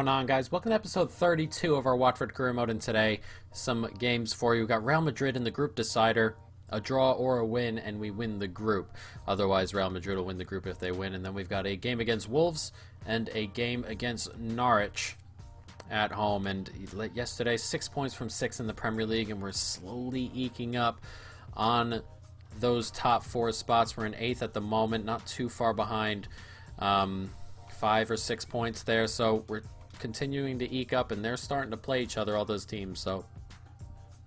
on, guys? Welcome to episode 32 of our Watford career mode, and today some games for you. We've got Real Madrid in the group decider, a draw or a win, and we win the group. Otherwise, Real Madrid will win the group if they win. And then we've got a game against Wolves and a game against Norwich at home. And yesterday, 6 points from 6 in the Premier League, and we're slowly eking up on those top 4 spots. We're in 8th at the moment, not too far behind. 5 or 6 points there, so we're continuing to eke up, and they're starting to play each other, all those teams. So,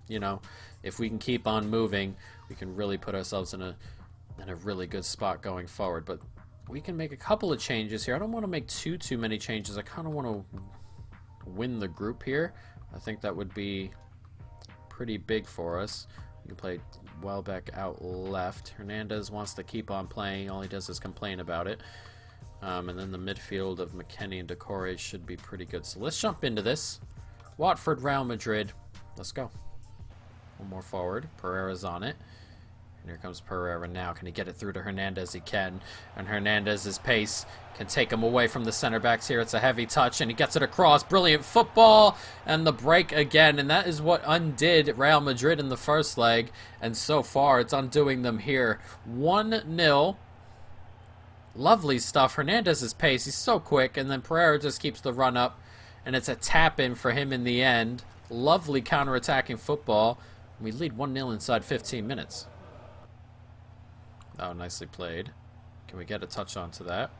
you know, if we can keep on moving, we can really put ourselves in a really good spot going forward. But we can make a couple of changes here. I don't want to make too many changes. I kind of want to win the group here. I think that would be pretty big for us. We can play Welbeck out left. Hernandez wants to keep on playing. All he does is complain about it. And then the midfield of McKennie and Decore should be pretty good. So let's jump into this. Watford, Real Madrid. Let's go. One more forward. Pereira's on it. And here comes Pereira now. Can he get it through to Hernandez? He can. And Hernandez's pace can take him away from the center backs here. It's a heavy touch, and he gets it across. Brilliant football. And the break again. And that is what undid Real Madrid in the first leg. And so far, it's undoing them here. 1-0. Lovely stuff. Hernandez's pace, he's so quick, and then Pereira just keeps the run up, and it's a tap-in for him in the end. Lovely counter-attacking football. We lead 1-0 inside 15 minutes. Oh, nicely played. Can we get a touch onto that?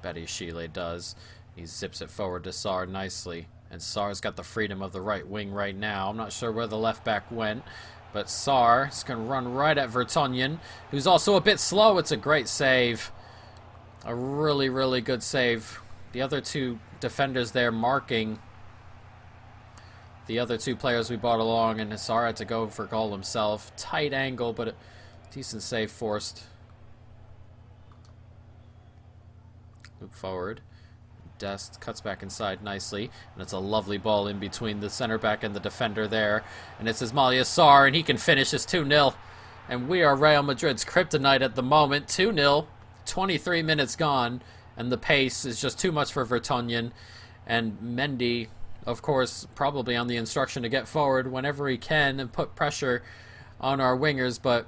Betty Chile does. He zips it forward to Sarr nicely, and Sarr's got the freedom of the right wing right now. I'm not sure where the left back went, but Sarr is going to run right at Vertonghen, who's also a bit slow. It's a great save. A really, really good save. The other two defenders there marking the other two players we brought along, and Sarr had to go for goal himself. Tight angle, but a decent save forced. Loop forward. Dest cuts back inside nicely, and it's a lovely ball in between the center back and the defender there. And it's Ismaila Sarr, and he can finish this 2-0. And we are Real Madrid's kryptonite at the moment. 2-0. 23 minutes gone, and the pace is just too much for Vertonghen. And Mendy, of course, probably on the instruction to get forward whenever he can and put pressure on our wingers, but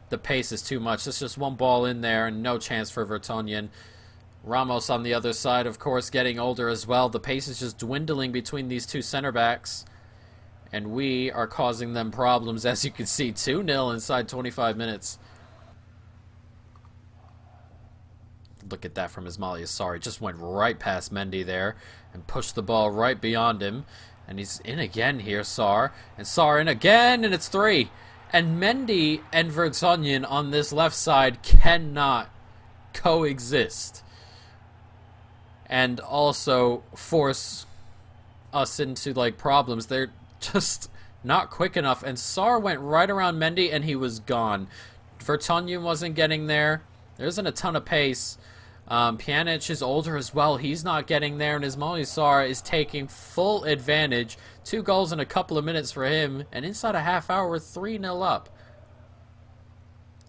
the pace is too much. It's just one ball in there and no chance for Vertonghen. Ramos on the other side, of course, getting older as well. The pace is just dwindling between these two center backs, and we are causing them problems. As you can see, 2-0 inside 25 minutes. Look at that from Ismaila Sarr. He just went right past Mendy there and pushed the ball right beyond him. And he's in again here, Sarr. And Sarr in again, and it's 3. And Mendy and Vertonghen on this left side cannot coexist and also force us into, like, problems. They're just not quick enough. And Sarr went right around Mendy, and he was gone. Vertonghen wasn't getting there. There isn't a ton of pace. Pjanic is older as well. He's not getting there, and Ismaila Sarr is taking full advantage. 2 goals in a couple of minutes for him, and inside a half hour, we're 3-0 up.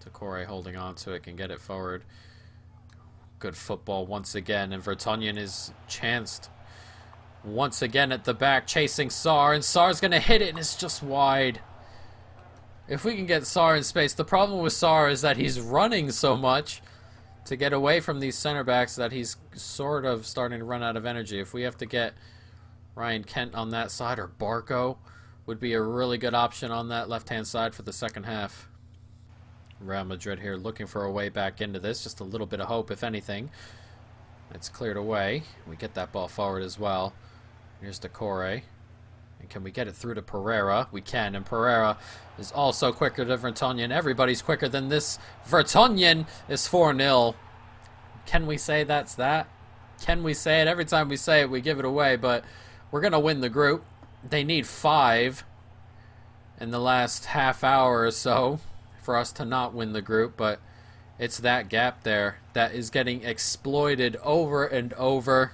Decore holding on to it, can get it forward. Good football once again, and Vertonghen is chanced once again at the back, chasing Sarr, and Sarr's going to hit it, and it's just wide. If we can get Sarr in space, the problem with Sarr is that he's running so much to get away from these center backs that he's sort of starting to run out of energy. If we have to get Ryan Kent on that side, or Barco would be a really good option on that left-hand side for the second half. Real Madrid here looking for a way back into this. Just a little bit of hope, if anything. It's cleared away. We get that ball forward as well. Here's Decore. And can we get it through to Pereira? We can, and Pereira is also quicker than Vertonghen. Everybody's quicker than this. Vertonghen is 4-0. Can we say that's that? Can we say it? Every time we say it, we give it away, but we're going to win the group. They need 5 in the last half hour or so for us to not win the group, but it's that gap there that is getting exploited over and over.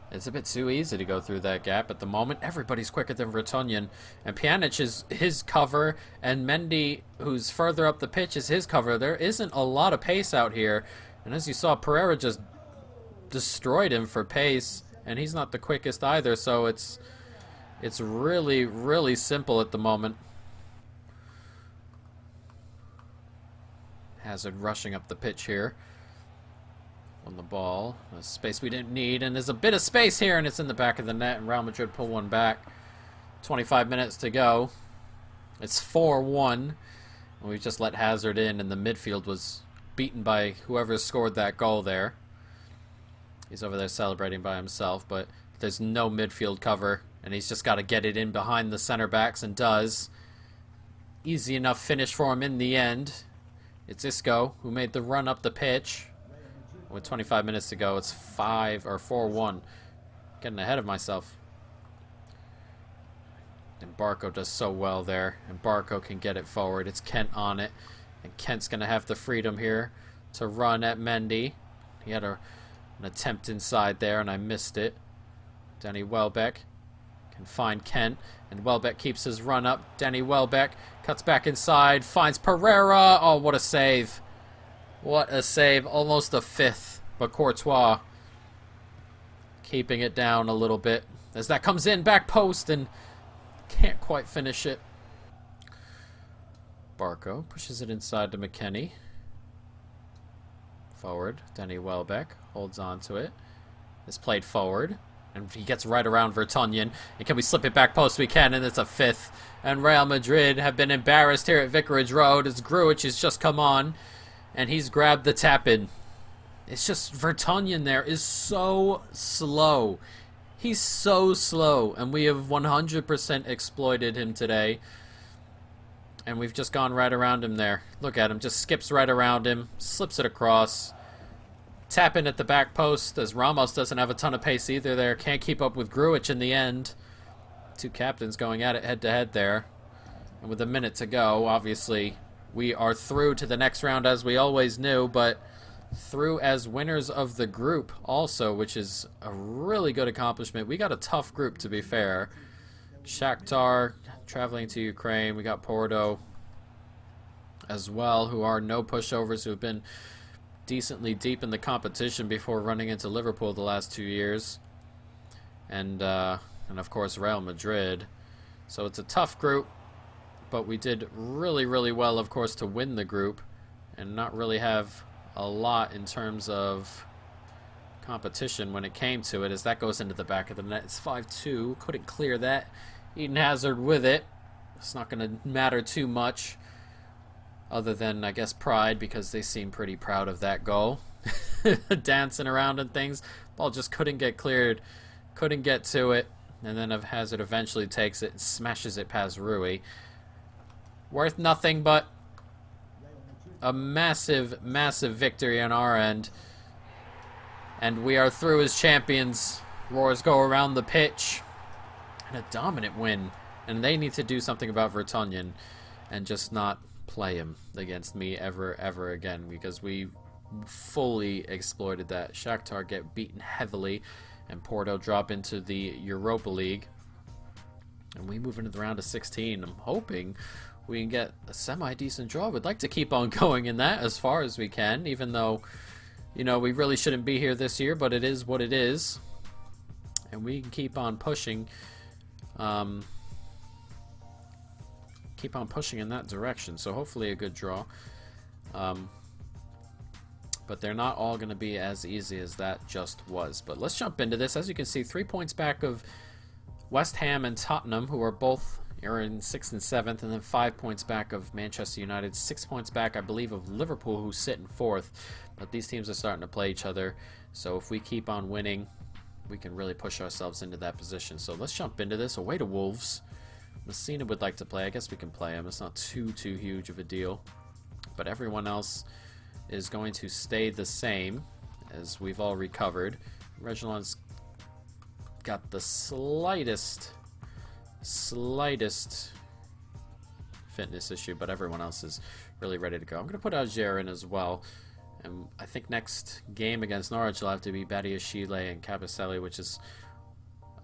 It's a bit too easy to go through that gap at the moment. Everybody's quicker than Vertonghen. And Pjanic is his cover, and Mendy, who's further up the pitch, is his cover. There isn't a lot of pace out here. And as you saw, Pereira just destroyed him for pace. and he's not the quickest either, so it's really, really simple at the moment. Hazard rushing up the pitch here. On the ball. A space we didn't need, and there's a bit of space here, and it's in the back of the net, and Real Madrid pull one back. 25 minutes to go. It's 4-1. And we just let Hazard in, and the midfield was beaten by whoever scored that goal there. He's over there celebrating by himself, but there's no midfield cover, and he's just got to get it in behind the center backs, and does. Easy enough finish for him in the end. It's Isco who made the run up the pitch. With 25 minutes to go, it's 4-1. Getting ahead of myself. And Barco does so well there, and Barco can get it forward. It's Kent on it, and Kent's going to have the freedom here to run at Mendy. He had an attempt inside there, and I missed it. Danny Welbeck can find Kent, and Welbeck keeps his run up. Danny Welbeck cuts back inside, finds Pereira. Oh, what a save. What a save. Almost a fifth, but Courtois keeping it down a little bit as that comes in, back post, and can't quite finish it. Barco pushes it inside to McKennie. Forward, Danny Welbeck holds on to it. It's played forward, and he gets right around Vertonghen. And can we slip it back post? We can, and it's a fifth. And Real Madrid have been embarrassed here at Vicarage Road as Grujic has just come on, and he's grabbed the tap-in. It's just Vertonghen there is so slow. He's so slow, and we have 100% exploited him today. And we've just gone right around him there. Look at him, just skips right around him, slips it across. Tap in at the back post, as Ramos doesn't have a ton of pace either there. Can't keep up with Grujic in the end. Two captains going at it head-to-head there. And with a minute to go, obviously, we are through to the next round as we always knew, but through as winners of the group also, which is a really good accomplishment. We got a tough group, to be fair. Shakhtar traveling to Ukraine. We got Porto as well, who are no pushovers, who have been decently deep in the competition before running into Liverpool the last 2 years. And of course Real Madrid. So it's a tough group, but we did really, really well, of course, to win the group and not really have a lot in terms of competition when it came to it, as that goes into the back of the net. It's 5-2. Couldn't clear that. Eden Hazard with it. It's not going to matter too much, other than, I guess, pride, because they seem pretty proud of that goal. Dancing around and things. Ball just couldn't get cleared. Couldn't get to it. And then Hazard eventually takes it and smashes it past Rui. Worth nothing, but a massive, massive victory on our end. And we are through as champions. Roars go around the pitch. And a dominant win. And they need to do something about Vertonghen and just not play him against me ever again, because we fully exploited that. Shakhtar get beaten heavily, and Porto drop into the Europa League. And we move into the round of 16. I'm hoping we can get a semi-decent draw. We'd like to keep on going in that as far as we can, even though, you know, we really shouldn't be here this year, but it is what it is. And we can keep on pushing. Keep on pushing in that direction. So hopefully a good draw. But they're not all going to be as easy as that just was. But let's jump into this. As you can see, 3 points back of West Ham and Tottenham, who are both in 6th and 7th, and then 5 points back of Manchester United, 6 points back, I believe, of Liverpool, who sit in 4th. But these teams are starting to play each other. So if we keep on winning, we can really push ourselves into that position. So let's jump into this. Away to Wolves. Messina would like to play. I guess we can play him. It's not too huge of a deal. But everyone else is going to stay the same, as we've all recovered. Reguilon's got the slightest fitness issue, but everyone else is really ready to go. I'm going to put Algier in as well. And I think next game against Norwich will have to be Badiashile and Kabasele, which is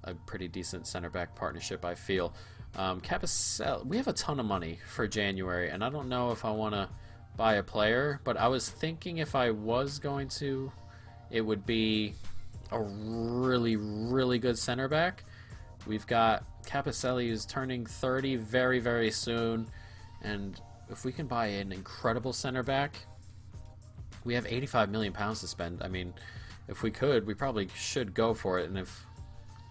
a pretty decent center-back partnership, I feel. Kabasele, we have a ton of money for January, and I don't know if I want to buy a player, but I was thinking if I was going to, it would be a really, really good center back. We've got Capicelli, who's turning 30 very, very soon. And if we can buy an incredible center back, we have 85 million pounds to spend. I mean, if we could, we probably should go for it. And if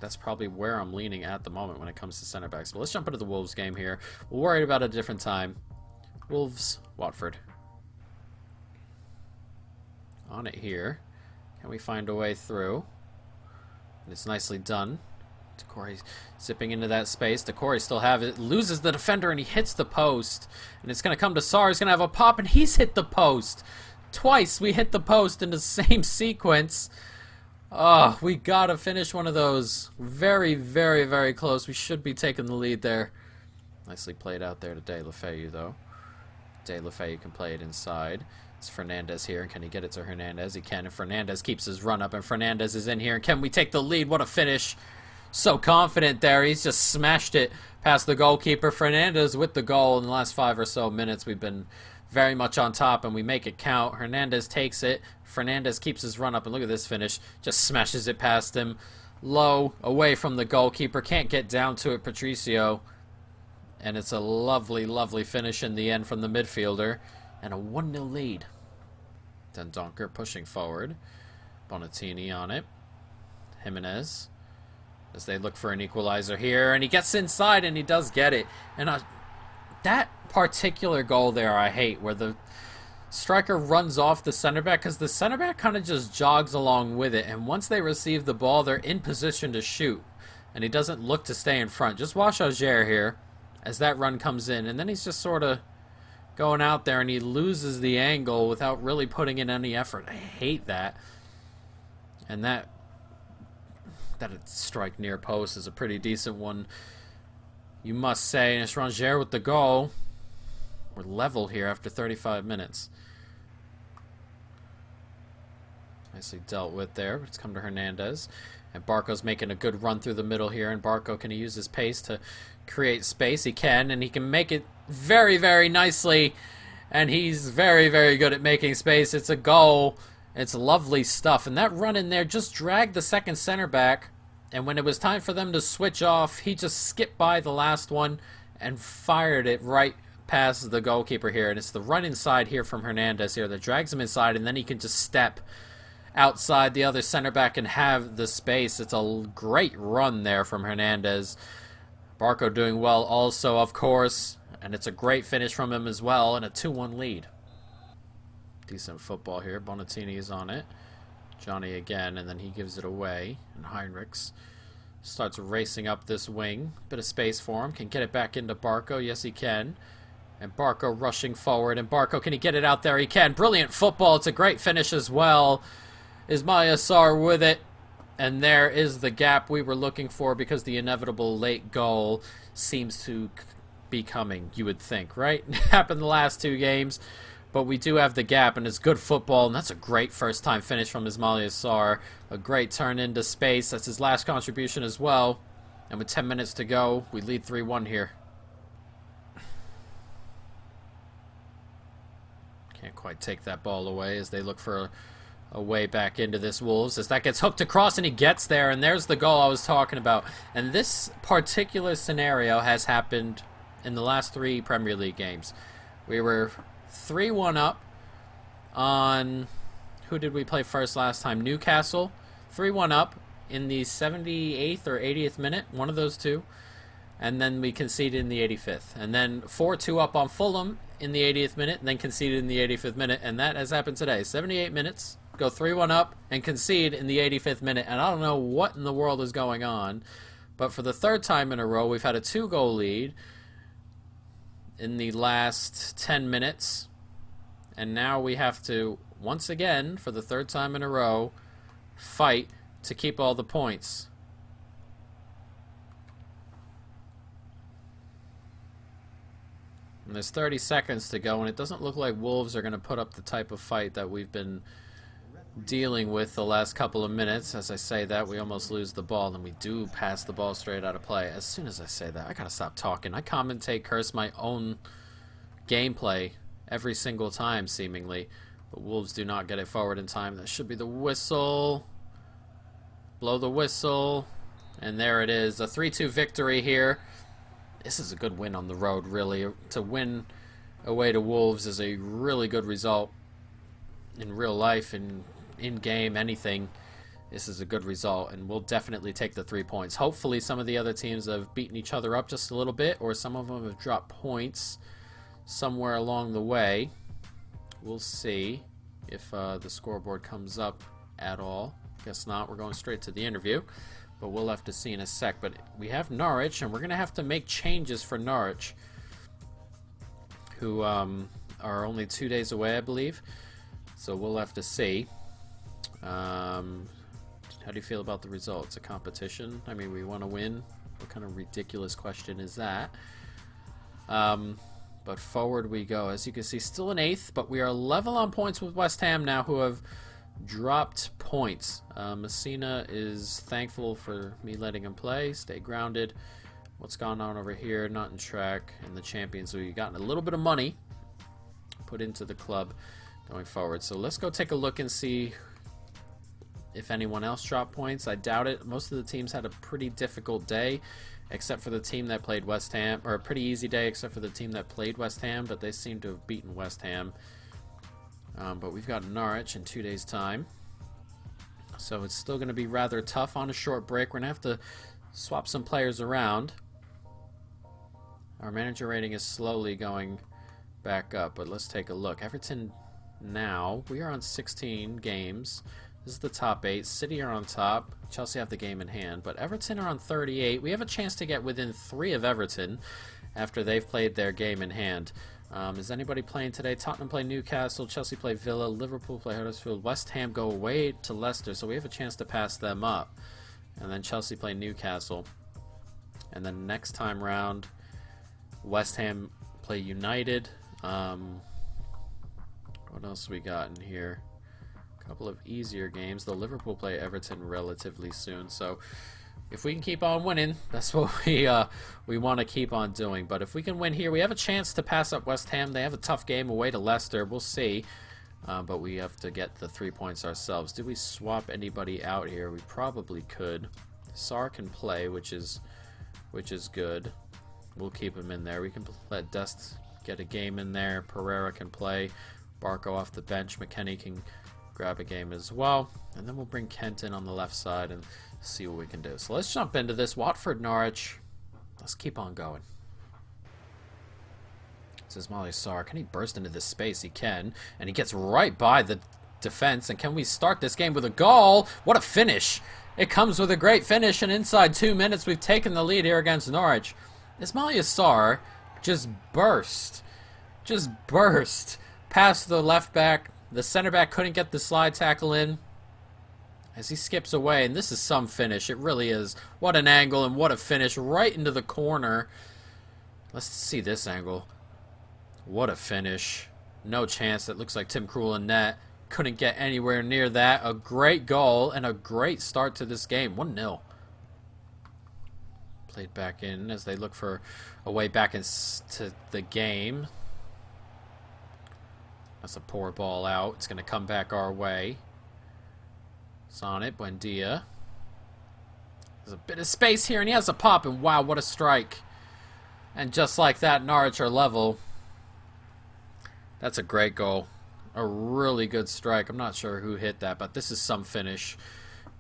that's probably where I'm leaning at the moment when it comes to center backs. But let's jump into the Wolves game here. We'll worry about it a different time. Wolves, Watford. On it here. Can we find a way through? And it's nicely done. Decore's zipping into that space. Decore still have it. Loses the defender and he hits the post. And it's going to come to Sarr. He's going to have a pop and he's hit the post. Twice we hit the post in the same sequence. Oh, we got to finish one of those. Very, very, very close. We should be taking the lead there. Nicely played out there to De La Feu, though. De La Feu can play it inside. It's Fernandez here. Can he get it to Hernandez? He can. And Fernandez keeps his run up. And Fernandez is in here. And can we take the lead? What a finish. So confident there. He's just smashed it past the goalkeeper. Fernandez with the goal. In the last 5 or so minutes, we've been very much on top. And we make it count. Hernandez takes it. Fernandez keeps his run up. And look at this finish. Just smashes it past him. Low. Away from the goalkeeper. Can't get down to it. Patricio. And it's a lovely, lovely finish in the end from the midfielder. And a 1-0 lead. Dendoncker pushing forward. Bonatini on it. Jimenez. As they look for an equalizer here. And he gets inside and he does get it. And that particular goal there I hate. Where the striker runs off the center back. Because the center back kind of just jogs along with it. And once they receive the ball, they're in position to shoot. And he doesn't look to stay in front. Just watch Auger here. As that run comes in. And then he's just sort of going out there and he loses the angle without really putting in any effort. I hate that. And that strike near post is a pretty decent one, you must say. And it's Ranger with the goal. We're level here after 35 minutes. Nicely dealt with there. It's come to Hernandez. And Barco's making a good run through the middle here. And Barco, can he use his pace to create space? He can. And he can make it very, very nicely. And he's very, very good at making space. It's a goal. It's lovely stuff. And that run in there just dragged the second center back. And when it was time for them to switch off, he just skipped by the last one and fired it right past the goalkeeper here. And it's the run inside here from Hernandez here that drags him inside. And then he can just step outside the other center back and have the space. It's a great run there from Hernandez. Barco doing well also, of course. And it's a great finish from him as well. And a 2-1 lead. Decent football here. Bonatini is on it. Johnny again, and then he gives it away. And Heinrichs starts racing up this wing. Bit of space for him. Can get it back into Barco. Yes, he can. And Barco rushing forward. And Barco, can he get it out there? He can. Brilliant football. It's a great finish as well. Ismail Sarr with it. And there is the gap we were looking for, because the inevitable late goal seems to be coming, you would think, right? Happened the last 2 games. But we do have the gap, and it's good football, and that's a great first-time finish from Ismail Sarr. A great turn into space. That's his last contribution as well. And with 10 minutes to go, we lead 3-1 here. Can't quite take that ball away as they look for a way back into this Wolves. As that gets hooked across, and he gets there, and there's the goal I was talking about. And this particular scenario has happened in the last 3 Premier League games. We were 3-1 up on, who did we play first last time? Newcastle. 3-1 up in the 78th or 80th minute, one of those two. And then we conceded in the 85th. And then 4-2 up on Fulham in the 80th minute, and then conceded in the 85th minute. And that has happened today. 78 minutes, go 3-1 up, and concede in the 85th minute. And I don't know what in the world is going on. But for the 3rd time in a row, we've had a 2-goal lead in the last 10 minutes. And now we have to, once again, for the 3rd time in a row, fight to keep all the points. And there's 30 seconds to go, and it doesn't look like Wolves are going to put up the type of fight that we've been dealing with the last couple of minutes. As I say that, we almost lose the ball, and we do pass the ball straight out of play. As soon as I say that, I gotta stop talking. I commentate, curse my own gameplay every single time, seemingly. But Wolves do not get it forward in time. That should be the whistle. Blow the whistle. And there it is. A 3-2 victory here. This is a good win on the road, really. To win away to Wolves is a really good result in real life, in game, anything. This is a good result, and we'll definitely take the 3 points. Hopefully some of the other teams have beaten each other up just a little bit, or some of them have dropped points somewhere along the way. We'll see if the scoreboard comes up at all. Guess not. We're going straight to the interview, but we'll have to see in a sec. But we have Norwich, and we're going to have to make changes for Norwich, who are only 2 days away, I believe. So we'll have to see. How do you feel about the results? A competition? I mean, we want to win. What kind of ridiculous question is that? But forward we go. As you can see, still in 8th, but we are level on points with West Ham now, who have dropped points. Messina is thankful for me letting him play. Stay grounded. What's going on over here? Not in track. In the Champions League, gotten a little bit of money put into the club going forward. So let's go take a look and see if anyone else dropped points. I doubt it. Most of the teams had a pretty difficult day, except for the team that played West Ham, or a pretty easy day except for the team that played West Ham, but they seem to have beaten West Ham. But we've got Norwich in 2 days' time, so it's still going to be rather tough on a short break. We're going to have to swap some players around. Our manager rating is slowly going back up, but let's take a look. Everton now, we are on 16 games. This is the top 8. City are on top. Chelsea have the game in hand, but Everton are on 38. We have a chance to get within 3 of Everton after they've played their game in hand. Is anybody playing today? Tottenham play Newcastle, Chelsea play Villa, Liverpool play Huddersfield, West Ham go away to Leicester, so we have a chance to pass them up. And then Chelsea play Newcastle. And then next time round, West Ham play United. What else we got in here? Couple of easier games, though. Liverpool play Everton relatively soon, so if we can keep on winning, that's what we want to keep on doing. But if we can win here, we have a chance to pass up West Ham. They have a tough game away to Leicester. We'll see, but we have to get the 3 points ourselves. Do we swap anybody out here? We probably could. Sarr can play, which is good. We'll keep him in there. We can let Dest get a game in there. Pereira can play. Barco off the bench. McKennie can grab a game as well, and then we'll bring Kent in on the left side and see what we can do. So let's jump into this. Watford, Norwich. Let's keep on going. This is Ismaila Sarr. Can he burst into this space? He can, and he gets right by the defense. And can we start this game with a goal? What a finish! It comes with a great finish, and inside 2 minutes we've taken the lead here against Norwich. Ismaila Sarr just burst past the left back. The center back couldn't get the slide tackle in as he skips away, and this is some finish. It really is. What an angle and what a finish right into the corner. Let's see this angle. What a finish. No chance. That looks like Tim Krul in net. Couldn't get anywhere near that. A great goal and a great start to this game. 1-0. Played back in as they look for a way back into the game. That's a poor ball out. It's going to come back our way. Sonnet, Buendia. There's a bit of space here, and he has a pop, and wow, what a strike. And just like that, Norwich are level. That's a great goal. A really good strike. I'm not sure who hit that, but this is some finish.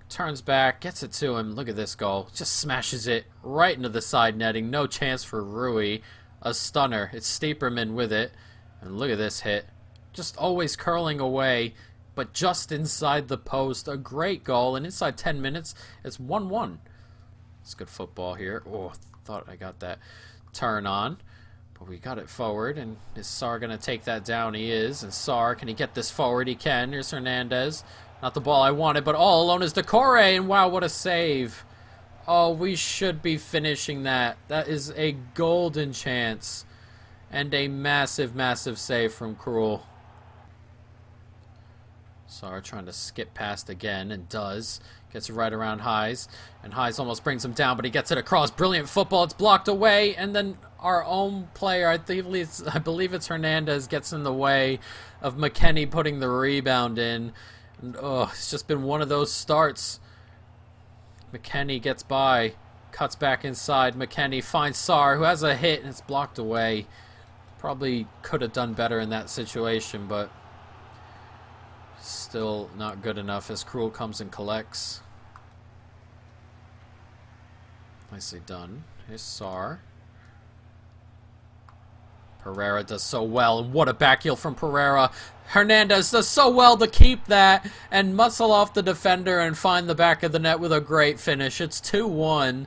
Turns back, gets it to him. Look at this goal. Just smashes it right into the side netting. No chance for Rui. A stunner. It's Stiepermann with it. And look at this hit. Just always curling away, but just inside the post. A great goal, and inside 10 minutes, it's 1-1. It's good football here. Oh, thought I got that turn on, but we got it forward, and is Sarr going to take that down? He is, and Sarr, can he get this forward? He can. Here's Hernandez. Not the ball I wanted, but all alone is Decore, and wow, what a save. Oh, we should be finishing that. That is a golden chance, and a massive, massive save from Krul. Sarr trying to skip past again, and does. Gets right around Hayes, and Hayes almost brings him down, but he gets it across. Brilliant football. It's blocked away, and then our own player, I believe it's Hernandez, gets in the way of McKennie putting the rebound in. And, oh, it's just been one of those starts. McKennie gets by. Cuts back inside. McKennie finds Sarr, who has a hit, and it's blocked away. Probably could have done better in that situation, but still not good enough as Krul comes and collects. Nicely done. Here's Sarr. Pereira does so well, and what a back heel from Pereira. Hernandez does so well to keep that and muscle off the defender and find the back of the net with a great finish. It's 2-1,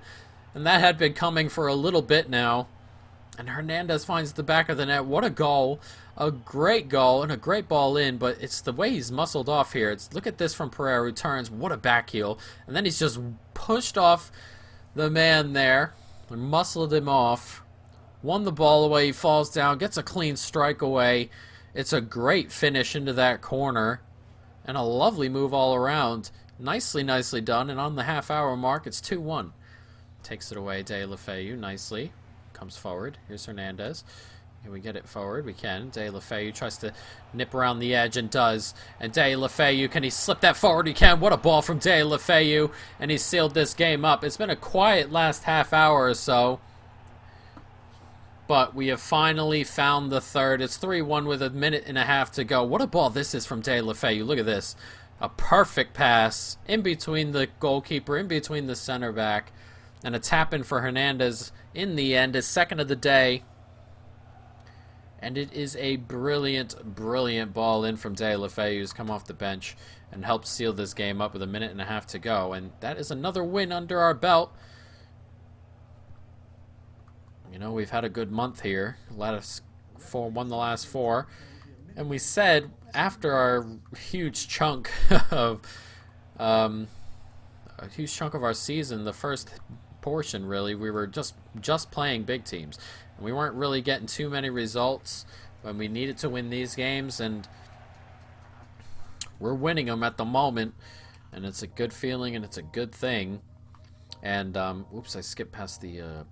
and that had been coming for a little bit now. And Hernandez finds the back of the net. What a goal. A great goal and a great ball in, but it's the way he's muscled off here. Look at this from Pereira, who turns. What a back heel. And then he's just pushed off the man there and muscled him off. Won the ball away, he falls down, gets a clean strike away. It's a great finish into that corner. And a lovely move all around. Nicely done. And on the half-hour mark, it's 2-1. Takes it away, De La Feu, nicely. Comes forward. Here's Hernandez. Can we get it forward? We can. De La Feu tries to nip around the edge and does. And De La Feu, can he slip that forward? He can. What a ball from De La Feu. And he sealed this game up. It's been a quiet last half hour or so. But we have finally found the third. It's 3-1 with a minute and a half to go. What a ball this is from De La Feu. Look at this. A perfect pass in between the goalkeeper, in between the center back. And a tap-in for Hernandez in the end. His second of the day. And it is a brilliant ball in from De La Feu, who's come off the bench and helped seal this game up with a minute and a half to go. And that is another win under our belt. You know, we've had a good month here. Won the last 4. And we said after our huge chunk of our season, the first portion really, we were just playing big teams. And we weren't really getting too many results when we needed to win these games, and we're winning them at the moment, and it's a good feeling and it's a good thing. And oops, I skipped past the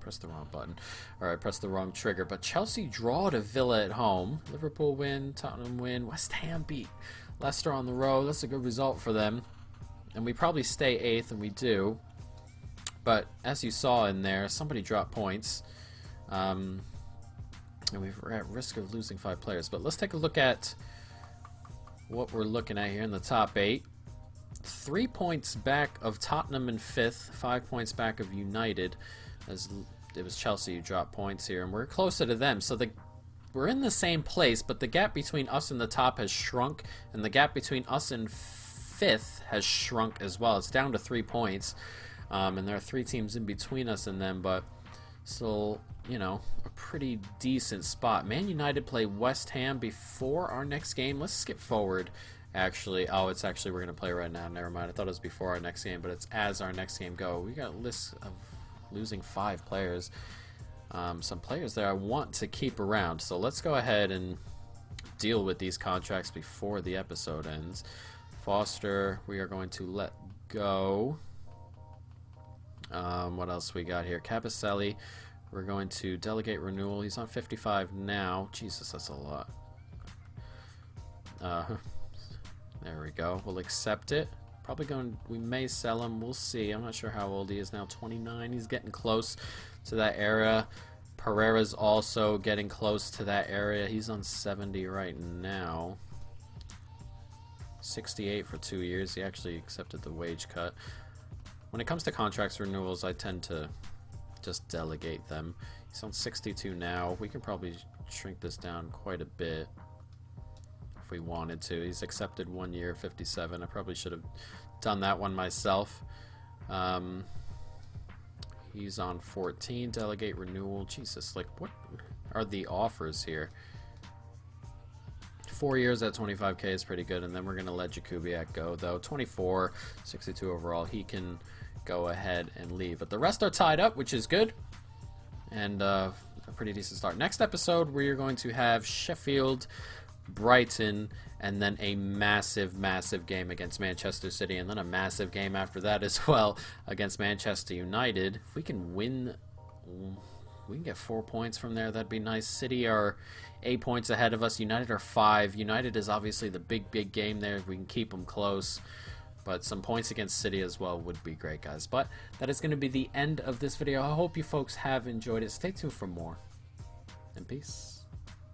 pressed the wrong button. Or I pressed the wrong trigger. But Chelsea draw to Villa at home. Liverpool win. Tottenham win. West Ham beat Leicester on the road. That's a good result for them. And we probably stay 8th, and we do. But as you saw in there, somebody dropped points. And we're at risk of losing 5 players. But let's take a look at what we're looking at here in the top 8. 3 points back of Tottenham in 5th. 5 points back of United. As it was Chelsea who dropped points here, and we're closer to them. So we're in the same place, but the gap between us and the top has shrunk, and the gap between us and 5th has shrunk as well. It's down to 3 points, and there are 3 teams in between us and them, but still, you know, a pretty decent spot. Man United play West Ham before our next game. Let's skip forward. Actually, it's actually we're going to play right now. Never mind. I thought it was before our next game, but it's as our next game go. We got lists of losing 5 players. Some players there I want to keep around. So let's go ahead and deal with these contracts before the episode ends. Foster, we are going to let go. What else we got here? Cabaselli, we're going to delegate renewal. He's on 55 now. Jesus, that's a lot. There we go. We'll accept it. We may sell him. We'll see. I'm not sure how old he is now. 29. He's getting close to that area. Pereira's also getting close to that area. He's on 70 right now. 68 for 2 years. He actually accepted the wage cut. When it comes to contracts renewals, I tend to just delegate them. He's on 62 now. We can probably shrink this down quite a bit if we wanted to. He's accepted 1 year, 57. I probably should have done that one myself. He's on 14. Delegate renewal. Jesus, like, what are the offers here? 4 years at 25k is pretty good, and then we're going to let Jakubiak go, though. 24, 62 overall. He can go ahead and leave. But the rest are tied up, which is good. And a pretty decent start. Next episode, we are going to have Sheffield, Brighton, and then a massive game against Manchester City, and then a massive game after that as well against Manchester United. If we can win, we can get 4 points from there. That'd be nice. City are 8 points ahead of us. United are 5. United is obviously the big game there. If we can keep them close. But some points against City as well would be great, guys. But that is going to be the end of this video. I hope you folks have enjoyed it. Stay tuned for more. And peace.